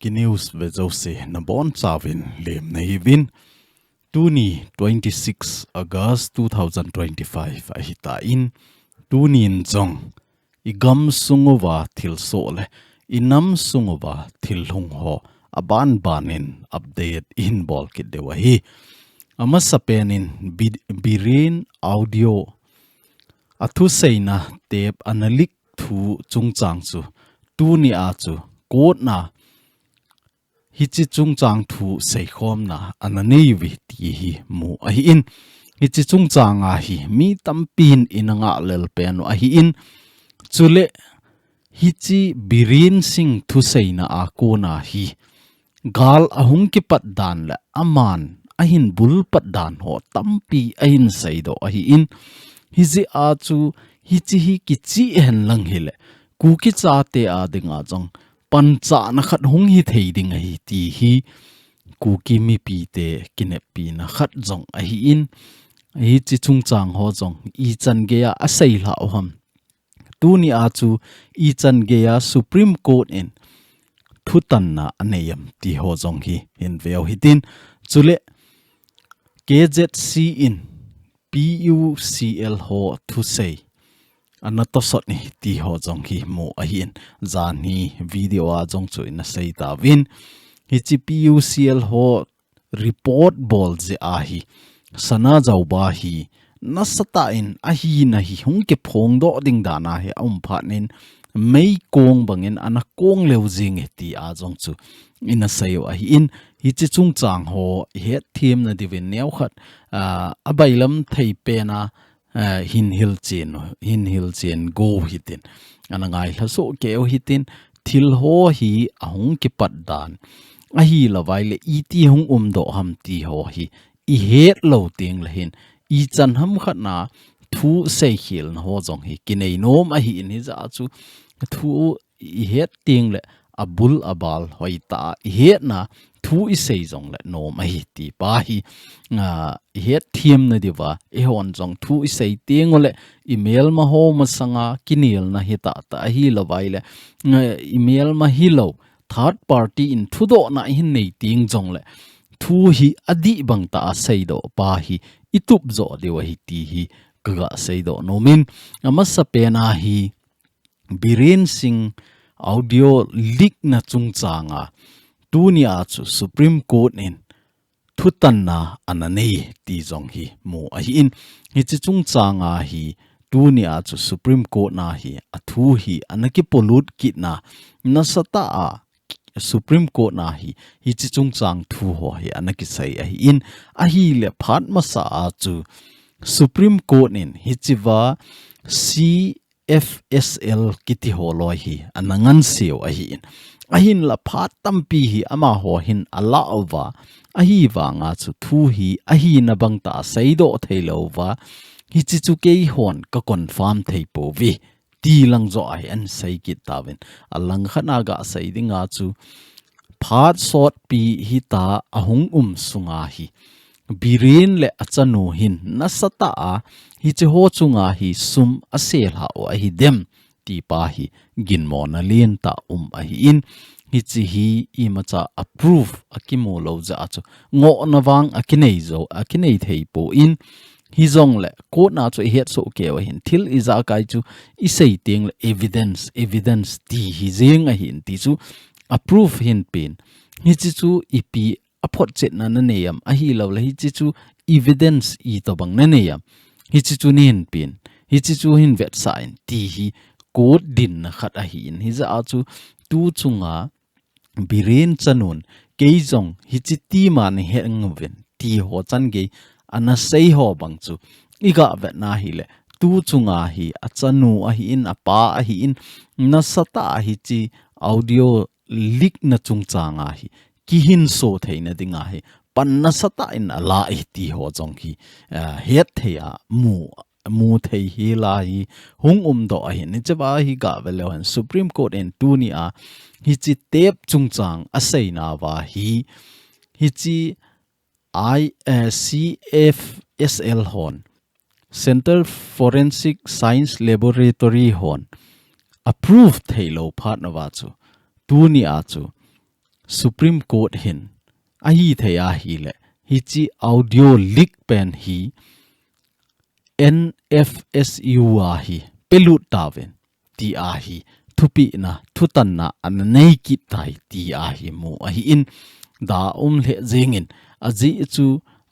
Kuki news ve jose na bon chawin lem nei vin tuni 26 August 2025 ahitai tuni jong igam sunguwa thil sole inam sunguwa thil hung ho aban banin update in bol kit dewa hi ama sapenin BIREN audio athu seina tep analik thu chungchang chu tuni a chu kot na hichi chungchang thu sei khom na ananei vi ti hi mu a hi in hichi chungchang a hi mi tampin inanga lel pen a hi in chule hichi BIREN sing thu seina a ko na hi gal ahung ki pat dan la aman ahin bul pat dan ho tampi ahin saido a hi in hizi a chu hichi hi ki chi hen lang hile Kuki cha te a dinga jong pancha na khat hung hi thei ding hi ti hi Kuki mi pi te kinep pi na khat jong a hi in hi chi chung chang ho jong I chan ge ya a sei la oham tuni a chu I chan ge ya Supreme Court in thutan na aneyam ti ho jong hi in veo hitin chule KZC in PUCL ho thu sei another sort ni ti ho jong hi mo ahin zan hi video a jong chu in sei ta win hi chi PUCL ho report bol je a hi sana jaw ba hi nasata in a hi na hi hung ke phong do ding dana he phat nin mei kong bangin ana kong leu jing ti a jong chu in a sayo a hi in hi chi chung chang ho he thim na divin neu khat a bailam thei pe na hin hil chen go hitin ana ngai la so keo hitin thil ho hi ahung ki pat dan a hi lawai le I ti hung do ham ti ho hi I het lo ting la hin I chan ham khat na thu sei khil na ho jong hi kinei nom a hi ni za chu thu I het ting le abul abal hoi ta I het na thu I sei jong le nom a hi ti pa hi het thiam na diwa e hon jong thu I sei ting le email ma ho ma sanga kinil na hi ta ta hi lawai le email ma hi lo third party in thu do na hin nei ting jong le thu hi adi bang ta sei do pa hi itup zo dewa hi ti hi kaga sei do nomin ama sa pena hi BIREN sing audio leak na chungchanga tuni a chu Supreme Court in thutan na ananei ti jong hi mo a hi in hi chi chungchanga hi tuni a chu Supreme Court na hi athu hi anaki polut kit na nasata a Supreme Court na hi chi chungchang thu ho hi anaki sai a hi in a hi le phat ma sa a chu Supreme Court in hi chiwa FSL kiti ho loi hi anangan seo a hi in ahin la phat tampi hi ama ho hin ala over ahi wa nga chu thu hi ahi na bang ta saido thailo wa hi chi chu ke hon ka confirm thei po vi ti lang zo ai an sai ki tawin alang khana ga sai dinga chu phat sot pi hi ta ahung sunga hi BIREN le achanu hin nasata a hi che ho chunga hi sum asel ha o hi dem ti pa hi gin mon alien ta a hi in hi chi hi I macha approve akimo lo za chu ngo nawang akinei zo akinei thei po in hi zong le ko na chu het so ke wa hin thil iza kai chu I sei ting le evidence ti hi jeng a hin ti chu approve hin pin hi chi chu ipi apot chet na neyam a hi lo la hi chi chu evidence I to bang na neyam hi chi chu nin pin hi chi chu hin vet sign ti hi code din na khat a hi in hi za chu tu chunga BIREN chanun keijong hi chi ti man he ngwen ti ho chan ge ana sei ho bang chu iga vet na hi le tu chunga hi achanu a hi in apa a hi in nasata hi chi audio leak na chungchanga hi kihin so theina dinga he panna sata in ala ti ho jong hi het theya mu thei hi la hi hung do a hin chaba hi ga velo han Supreme Court en tuni a hi chi tep chungchang a sei na wa hi chi CFSL hon Center Forensic Science Laboratory hon approved thailo phat na wa chu tuni a chu Supreme Court hin ahitai hi le hi chi audio leak pen hi NFSU hi pelut taven ti hi thupi na thutan na an nei ki tai ti hi mu hi in da le jengin aji chu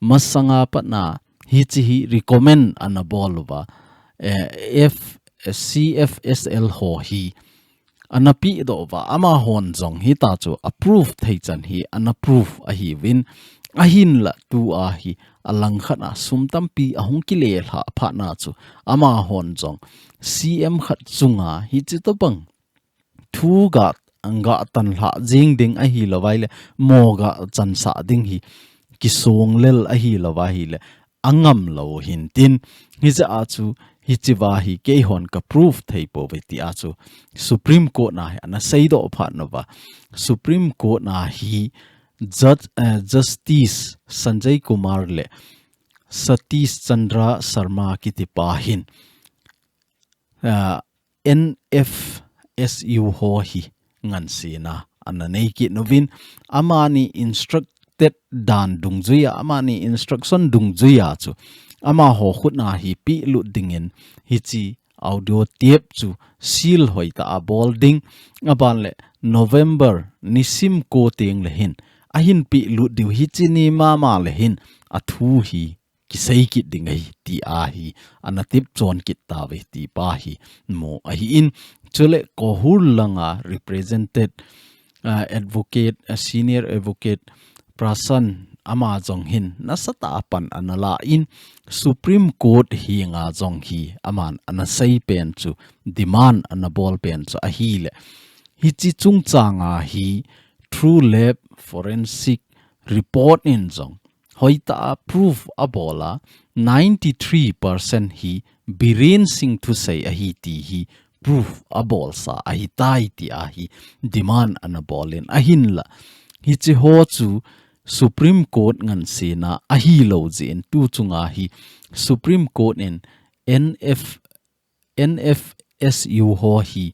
masanga patna hi chi hi recommend anabolwa F CFSL ho hi anapi do wa ama hon jong hi ta chu approve thei chan hi unapprove a hi win ahin la tu a hi alang khana sumtam pi ahung ki le hla pha na chu ama hon jong CM khat chunga hi chi to bang thu ga anga tan hla jing ding a hi lawai le mo ga chan sa ding hi ki song lel a hi lawa hi le angam lo hin tin hi za a chu hi chiwa hi ke hon ka proof thei po ve ti a chu Supreme Court na ana sei do pha no wa Supreme Court na hi Justice Sanjay Kumar le Satish Chandra Sharma ki ti pa hin NFSU ho hi ngan si na ana nei ki novin amani instructed dan dung zuya amani instruction dung zuya chu ama ho khut na hi pi lu dingin hi chi audio tape chu seal hoi ta bolding aban le November nisim ko teng le hin ahin pi lu diu hi chi ni ma le hin athu hi kisei ki dingai ti a hi anatip chon ki ta ve ti pa hi mo a hi in chule ko hul langa represented advocate senior advocate prasan ama jong hin nasata pan anala in Supreme Court hi nga jong hi aman anasei pen chu demand anabol pen chu a hi le hi chi chung changa hi true lab forensic report in jong hoita proof abola 93% hi BIREN sing to say a hi ti hi proof abol sa ahitai ti a hi demand anabolin ahin la hi chi ho chu Supreme Court ngan se na ahi lo jin tu chunga hi Supreme Court in NFSU ho hi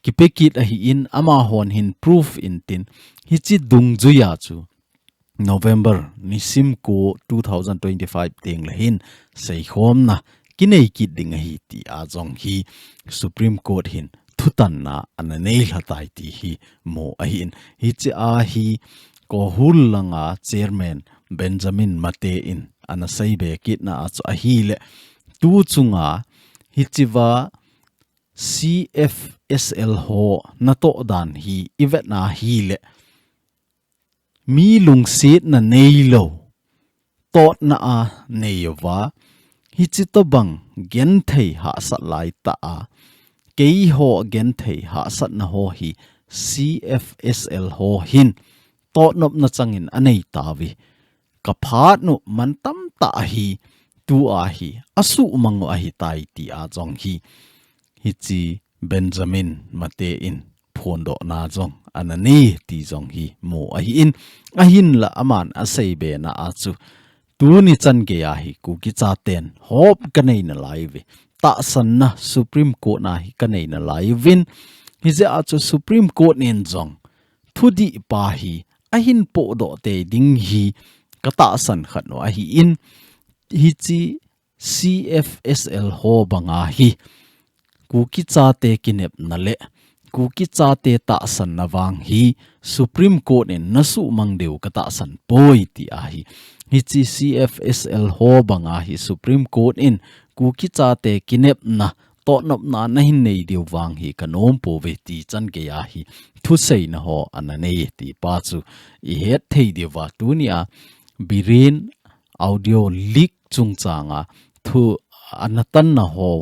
kipekit ahi in ama hon hin proof in tin hi chi dung juya chu November nisim ko 2025 teng la hin sei khom na kinei ki ding hi ti a jong hi Supreme Court hin thutan na ananei hatai ti hi mo ahin hi chi a hi ko hul langa chairman Benjamin mite in anasai be kit na achu a hi le tu chunga hi chiwa CFSL ho na to dan hi ivet na hi le mi lung sit na nei lo tot na a neiwa hi chi to bang gen thei ha sat lai ta a kei ho gen thei ha sat na ho hi CFSL ho hin tot nop na changin anei tawi ka phat nu mantam ta hi tu a hi asu mango ahitai ti a jong hi hi chi Benjamin mate in phondo na jong anani ti jong hi mo a hi in ahin la aman asei be na achu tuni chan ge a hi Kuki cha ten hop kanei na live ta san na Supreme Court na hi kanei na live in hi je achu Supreme Court nin jong thudi pa hi ahin po do te ding hi kata san khat no a hi in hi chi CFSL ho banga hi Kuki cha te kinep na le Kuki cha te ta san na wang hi Supreme Court in nasu mangdeu kata san poi ti a hi hi chi CFSL ho banga hi Supreme Court in Kuki cha te kinep na to nop na na hin nei deu wang hi kanom po ve ti chan ke ya hi thu sei na ho anane ti pa chu I het thei dewa tunia BIREN audio leak chung changa thu anatan na ho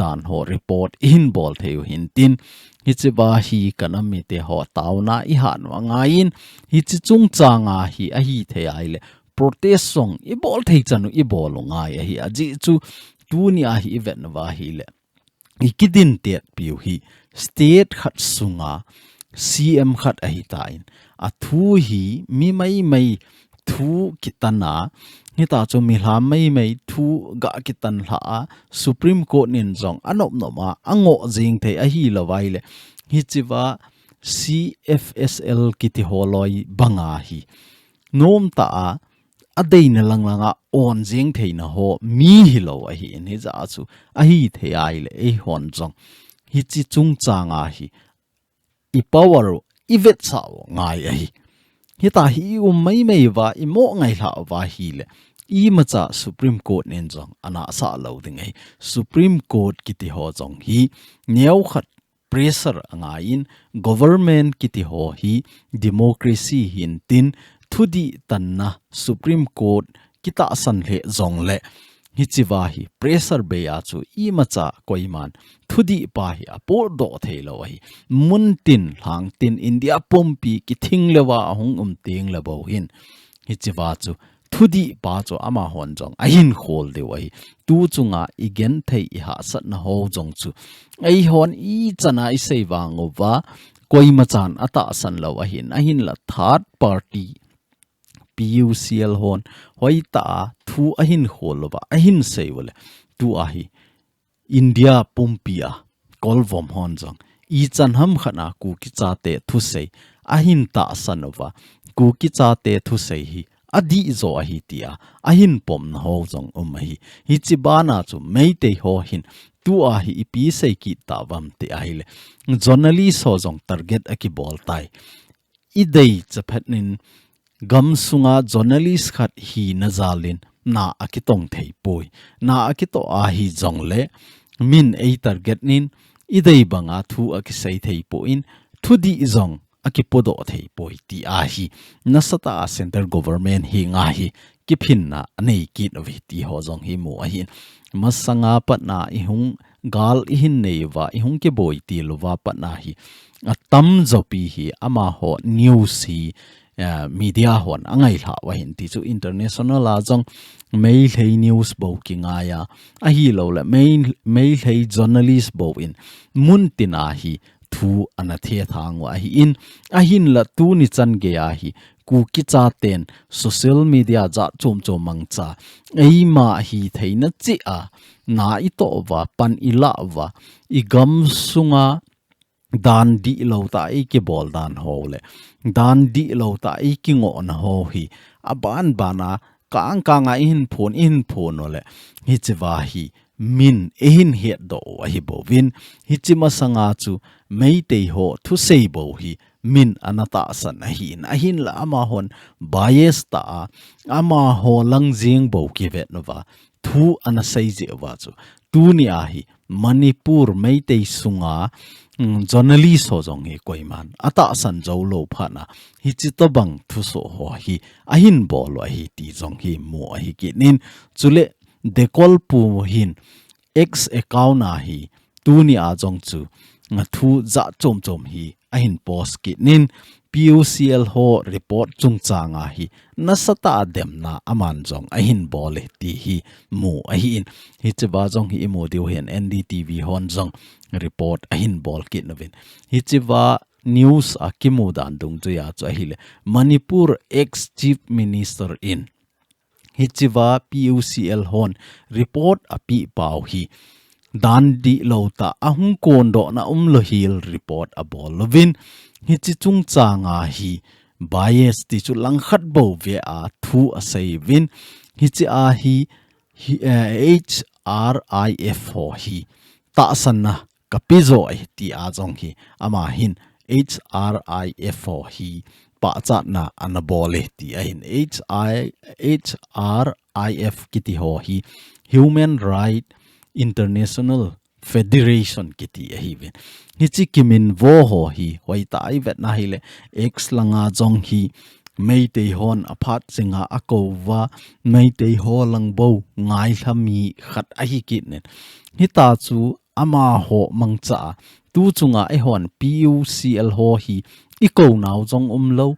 dan ho report in bol theu hin tin hi che ba hi Kanam mite ho tauna I han wa ngain hi chi chung changa hi a hi thei ai le protest song I bol thei chanu I bol ngai hi aji chu tunia hi event wa hi le ikidin tet piu hi state khat sunga CM khat ahitai a thu hi mi mai thu kitana ni ta cho mi hlam mai thu ga kitan hla Supreme Court nin jong anop no ma ango jing thei a hi lawai le hi chiwa CFSL kiti holoi banga hi nom ta adei na lang on jeng theina ho mi hi lo a hi in hi za chu ahi thei ai le e hon jong hi chi chung changa hi I power I vet sao ngai a hi hi ta hi mai mai wa I mo ngai hla wa hi le I ma cha Supreme Court nen jong ana sa lo ding ai Supreme Court kiti ho jong hi neu khat pressure anga in government kiti ho hi democracy hin tin thudi tanna Supreme Court kita san le zong le hi chiwa hi pressure be a chu I ma cha koiman thudi pa hi apo do thelo hi muntin hlang tin India pompi ki thing lewa hong ting lebo hin hi chiwa chu thudi pa chu ama hon jong a hin khol de wai tu chunga igen thei I ha sat na ho jong chu ai hon I chana I sei wang wa koima chan ata san lo a hin la third party PUCL hon hoi ta thu a hin khol ba a hin sei wale tu a hi India pumpia kolvom hon jong I chan ham khana ku ki cha te thu sei a hin ta sanova ku ki cha te thu sei hi adi zo a hi tia a hin pom na ho jong hi hi chi bana chu mite ho hin tu a hi pi sei ki ta wam te a hi le journalist ho jong target a ki bol tai I dei chaphatnin gam sunga journalist khat hi na zalen na akitong thei poi na akito a hi jong le min ei target nin idei banga thu akisei thei po in thudi jong akipodo thei poi ti a hi nasata center government hi nga hi kiphin na anei ki novi ti ho jong hi mu a hin masanga patna ihung gal ihin neiwa ihung ke boy ti lova patna hi atam zopi hi ama ho news hi media hon angai hla wa hin ti chu international a jong mail hei news bo ki nga ya a hi lo la mail hei journalist bo in mun tina hi thu ana the thang wa hi in a hin la tu ni chan ge a hi ku ki cha ten social media za chom chom mang cha ei ma hi theina chi a na I to wa pan ilah wa igam sunga dan di lo ta I ke bol dan ho le dan di lo ta I ki ngo na ho hi aban bana ka in phone ole hi chiwa hi min ehin het do hi bo win hi chima sanga chu meite ho thu sei bo hi min anata san a hin la ama hon bias ta ama ho lang jing bo ki vet nova thu ana sei je wa chu tu ni a hi Manipur meite sunga journalist ho jong he koiman ata san zo lo phana hi chi to bang thu so ho hi a hin bol wa hi ti jong hi mo hi ki nin chule dekol pu hin x account na hi tu ni a jong chu nga thu za chom hi a hin post ki nin PUCL ho report chung changa hi nasata demna aman jong a hin bole ti hi mu a hi in hi chiba jong hi mu diu hen NDTV hon jong report a hin bol ki novin hi chiwa news a kimu dan dung chu ya chu hi le Manipur ex chief minister in hi chiwa PUCL hon report a pi pau hi dan di lota ahung kondo na lo hil report a bol lovin hi chi chung changa hi bias ti chu lang khat bo ve a thu a sei win hi chi a hi HRIF ho hi ta sanna kapizo ti a jong hi ama hin HRIF ho hi pa cha na anabole ti a hin HRIF kiti ho hi Human Right International Federation kiti a hi ven hi chi kimin vo ho hi hoi ta I vet na hi le x langa jong hi meite hon aphat singa akova meite ho lang bo ngai thami khat a hi kit nen hi ta chu ama ho mangcha tu chunga e hon PUCL ho hi iko naw jong lo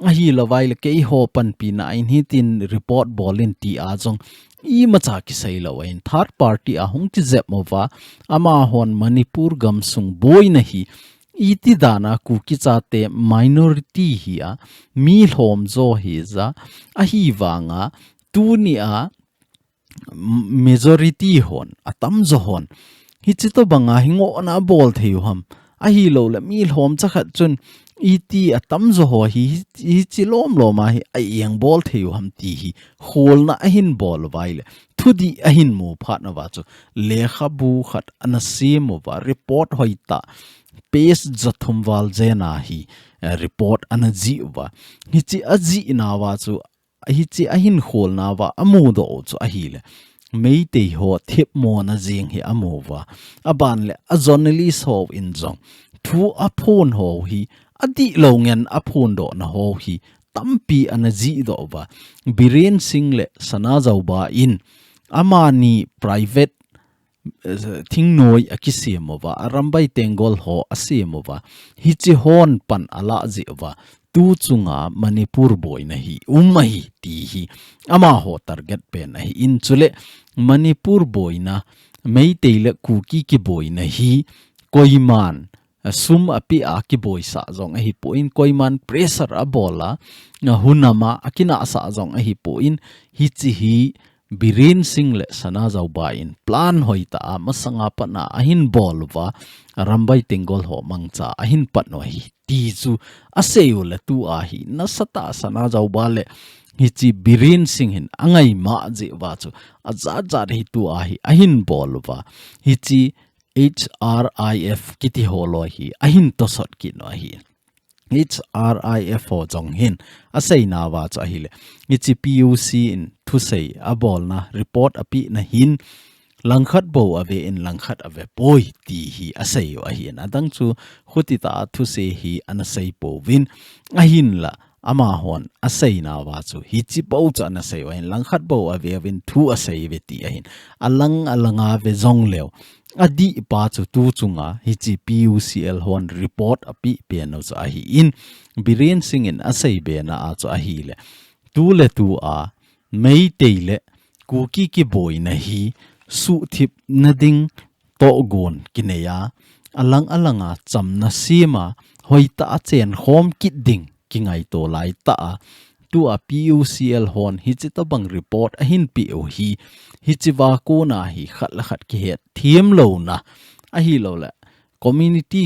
a hi lawai le ke ho pan pi na in hi tin report bolin ti a jong I macha ki sei lo in third party a hung ti zep mova ama hon Manipur gam sung boy na hi iti dana ku ki cha te minority hi a mi hlom zo hi za a hi wanga tu ni a majority hon atam zo hon hi chi to banga hingo na bol theu ham hi lo la mi hlom chakhat chun iti atam zo ho hi chi lom lo ma hi a yang bol theu ham ti hi hol na ahin bol waile thudi ahin mu phat na wa chu le khabu khat anasi mo wa report hoita pes jathum wal jena hi report anaji wa hi chi aji na wa chu hi chi ahin hol na wa amu do chu a hi le mite ho thep mo na jing hi amu wa aban le a journalist ho in jong thu a phone ho hi adi longen a phone do na ho hi tampi anaji do wa biren sing le sana jaw ba in amani private thing noi akisemova arambai tengol ho asemova hichi hon pan ala jewa tu chunga manipur boy na hi umai ti hi ama ho target pe na hi in chule manipur boy na meiteile kuki ki boy na hi koiman sum api a ki boy sa jong a hi po in koiman pressure a bola na hunama akina sa jong a hi po in hichi hi birin single sana jaw ba in plan hoita masanga pana ahin bolwa rambai tengol ho mangcha ahin patno hi ti chu aseu le tu a hi na sata sana jaw ba le hi chi birin sing hin angai ma je wa chu aza za hi tu a hi ahin bolwa hi chi HRIF kiti holo hi ahin to sot ki no hi HRIF ho jong hin asei na wa cha hi le ichi PUC in thu sei abol na report api na hin langkhat bo ave in langkhat ave poi ti hi asei wa hi na dang chu khuti ta thu se hi an sei po win a hin la ama hon asei na wa chu hi chi po cha na sei wa in langkhat bo ave win thu asei ve ti a hin alanga ve jong leo adi pa chu tu chunga hi chi PUCL hon report api pe no cha hi in biren sing in asei be na a cha hi le tu le tu a mei te le kuki ki boy na hi su thip na ding to gon kineya alanga chamna sima hoita a chen khom kit ding ki ngai to lai ta tu a PUCL hon hi chi to bang report a hin pi o hi chi wa ko na hi khat la khat ki het thiem lo na a hi lo la community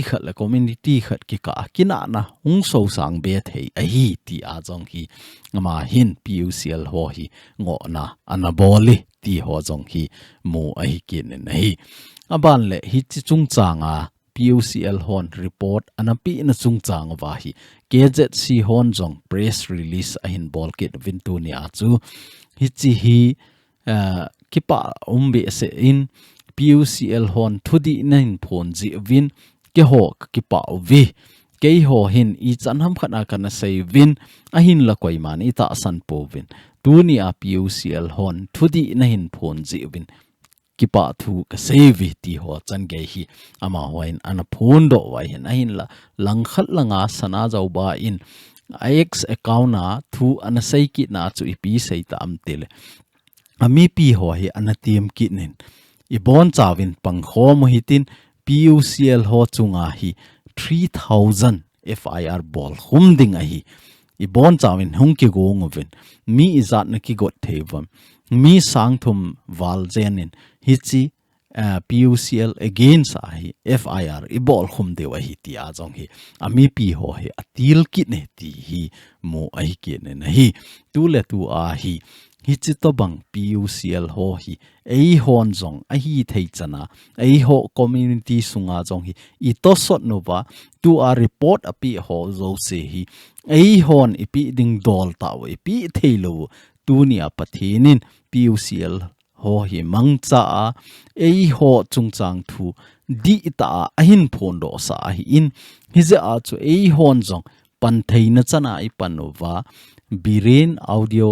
khat ki ka kina na hung so sang be thei a hi ti a jong hi ngama hin PUCL ho hi ngo na anaboli ti ho jong hi mu a hi kin na hi aban le hi chi chung changa PUCL hon report anapi na chung chang wa hi KZC hon jong press release a hin bol kit vintu ni a chu hi chi hi kipa umbe se in PUCL hon thudi nain phon ji win ke ho kipa vi ke ho hin I chan ham khana kana sei win a hin la koi man I ta san po win tuni a PUCL hon thudi nain phon ji win kipa thu ka save ti ho chan ge hi ama hoin ana phone do wa hin a hin la langkhat langa sana jaw ba in IX account na thu ana sei ki na chu ipi sei ta am tele ami pi ho hi ana tim ki nin ibon chawin pangkho mo hitin PUCL ho chunga hi 3000 FIR bol humding a hi ibon chawin hung ki go ngoven mi izat na ki got thewam mi sangthum wal jenin hi chi PUCL against a hi FIR ibol khum dewa hi ti a jong hi ami pi ho hi atil ki ne ti hi mo a hi ki ne na hi tu le tu a hi hi chi to bang PUCL ho hi ei hon jong a hi thei chana ei ho community sunga jong hi I to sot no ba tu a report api ho zo se hi ei hon ipi ding dol ta we pi theilo tu ni a pathinin PUCL ho hi mangcha a ei ho chungchang thu di ta a hin phon do sa hi in hi ze a chu ei hon jong pan theina chana I panova biren audio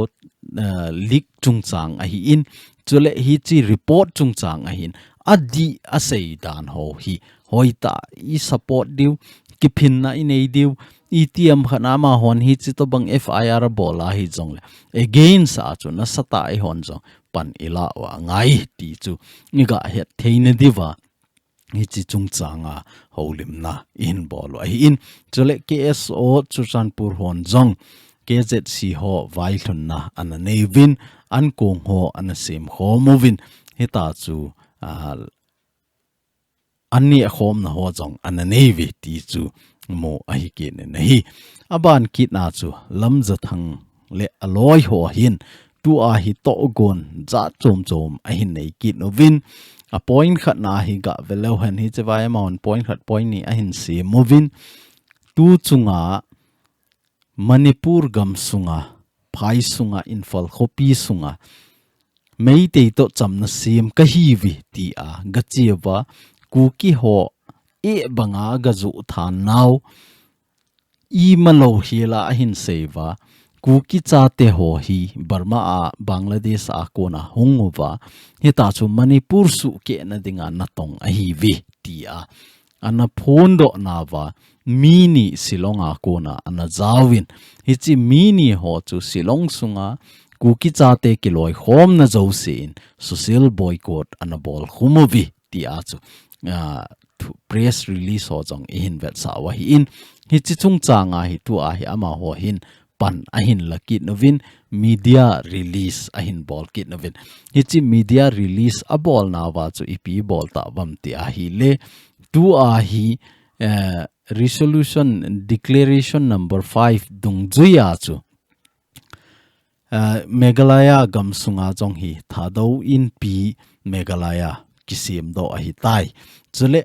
leak chungchang a hi in chule hi chi report chungchang a hin adi asei dan ho hi hoita I support diu kiphin na inei diu ETM khana ma hon hi chi to bang FIR bola hi jong le again sa chu na sata I hon jong pan ilah wa ngai ti chu niga het theina diwa hi chi chungchanga holim na in bol hi in chule KSO chuchanpur hon jong KZC ho vailun na ana nevin an kong ho ana sim ho movin hita chu ani khom na ho jong ananei ve ti chu mo ahi ke ne nahi aban kit na chu lamza thang le aloi ho hin tu a hi to gon za chom chom ahin nei kit no vin a point khat na hi ga velo han hi chawai amon point khat point ni ahin se movin tu chunga Manipur gam sunga phai sunga infal khopi sunga mite to chamna sim ka hi vi ti a gachewa kuki ho e banga ga zu than naw I malo hila ahin seva kuki cha te ho hi Burma a Bangladesh a kona hongova hita chu Manipur su ke na dinga natong a hi vi ti a ana phondo nawa mini silonga kona ana zawin hichi mini ho chu silong sunga kuki cha te kiloi hom na zo sin social boycott ana bol khumovi ti a chu press release ho jong in vet sa wa hi in hi chi chung changa hi tu a hi ama ho hin pan ahin lakit novin media release ahin bol kit novin hi chi media release a bol na wa chu ipi bol ta bam ti a hi le tu a hi resolution declaration number 5 dung juya chu Meghalaya gam sunga jong hi Thadou Inpi Meghalaya kisim do ahitai chule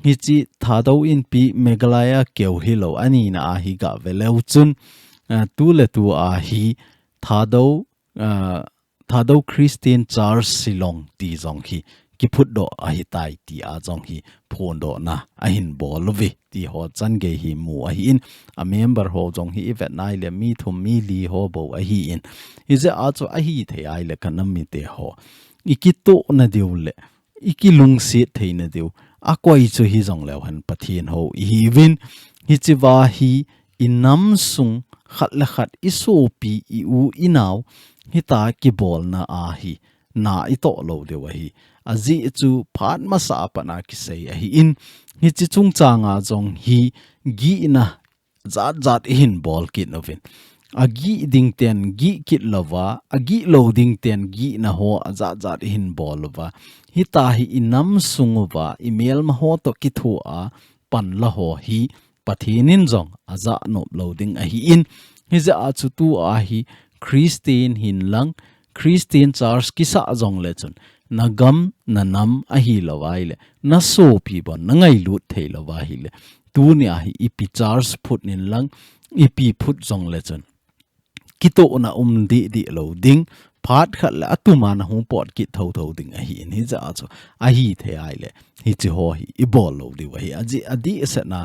hichi Thadou Inpi Meghalaya keu hilo ani na ahi ga veleu chun tu le tu ahi Thadou Christian Church Silong ti jong hi ki phut do ahitai ti a jong hi phon do na ahin bolovi ti ho chan ge hi mu ahi in a member ho jong hi vet nai le mi thum mi li ho bo ahi in is a cho ahi thei ai le kanam mi te ho ikito na diule ikilung si thei na diu akoi chu hi jong le han pathin ho hi win hi chiwa hi inam sung khat la khat iso pi I u inaw hi ta ki bol na a hi na ito lo de wa hi azi chu phat ma sa pa na ki sei a hi in hi chi chung changa jong hi gi na zat hin bol kit novin agi ding ten gi kit lova agi loading ten gi na ho zat hin bol lova hi ta hi inam sungwa email ma ho to ki thu a pan la ho hi pathinin jong aza nop loading a hi in hi za a chu tu a hi Christian hin lang Christian Church ki sa jong le chun nagam nanam a hi lawai le na so pi bon na ngai lut thei lawa hi le tu ni a hi ipi Church phut nin lang ipi phut jong le chun kito na di loading phat khat la atuma na hu pot ki tho ding a hi ni za chu a hi the ai le hi chi ho hi I bol lo di wa hi adi se na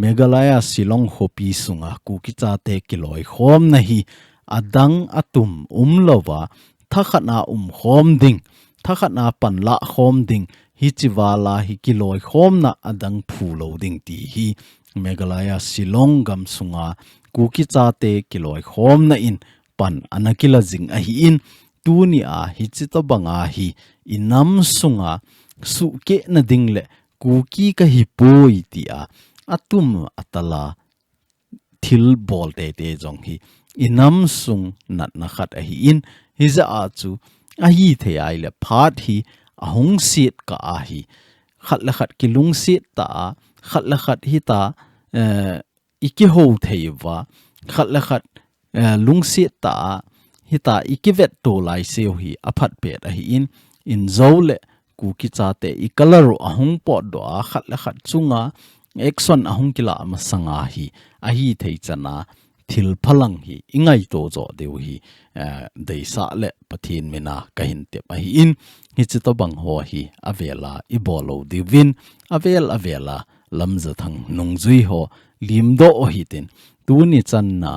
Meghalaya Silong hopi sunga kuki cha te kiloi khom na hi adang atum lova thakhat na khom ding thakhat na pan la khom ding hi chiwala hi kiloi khom na adang phu lo ding ti hi Meghalaya Silong gam sunga kuki cha te kiloi khom na in pan anakila jing a hi in tuni a hi chito banga hi inam sunga su ke na ding le kuki ka hi poi ti a atum atala thil bol te jong hi inam sung nat na khat a hi in hi za a chu a hi the ai le phat hi ahung sit ka a hi khat la khat kilung sit ta khat la khat hi ta iki ho theiwa khat la khat lung sit ta hi ta iki vet to lai seu hi aphat pe a hi in zole kuki cha te I color ahung pot do a khat la khat chunga action ahung kila ma sanga hi a hi thei chana thil phalang hi ingai to zo deu hi dei sa le pathin mina kahin te pa hi in hi chi to bang ho hi avela I bolo divin avela lamza thang nungzui ho limdo o hi tin tu ni chan na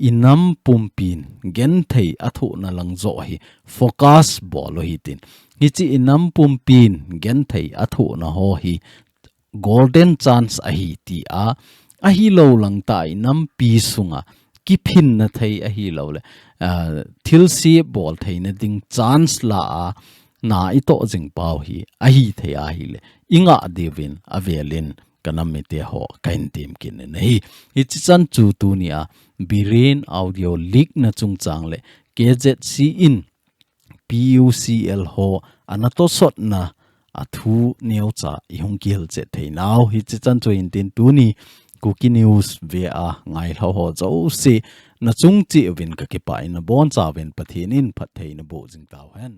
inam pumpin gen thei athu na lang zo hi focus bolo hi tin hi chi inam pumpin gen thei athu na ho hi golden chance a hi ti a hi lo lang ta inam pi sunga ki phin na thei a hi lo le thil si bol thei na ding chance la na ito jing pau hi a hi thei a hi le inga devin avelin kanam mite ho kain tim kin nei hi chi chan chu tu nia BIREN audio leak na chung chang le KZC in PUCL ho anato sot na a thu neo cha I hung kil che thei nau hi chi chan chu in tin tuni Kuki news ve a ngai lo ho zo se na chung chi win ka ki pa in bon cha win pathin in phat thei na bo jing taw hen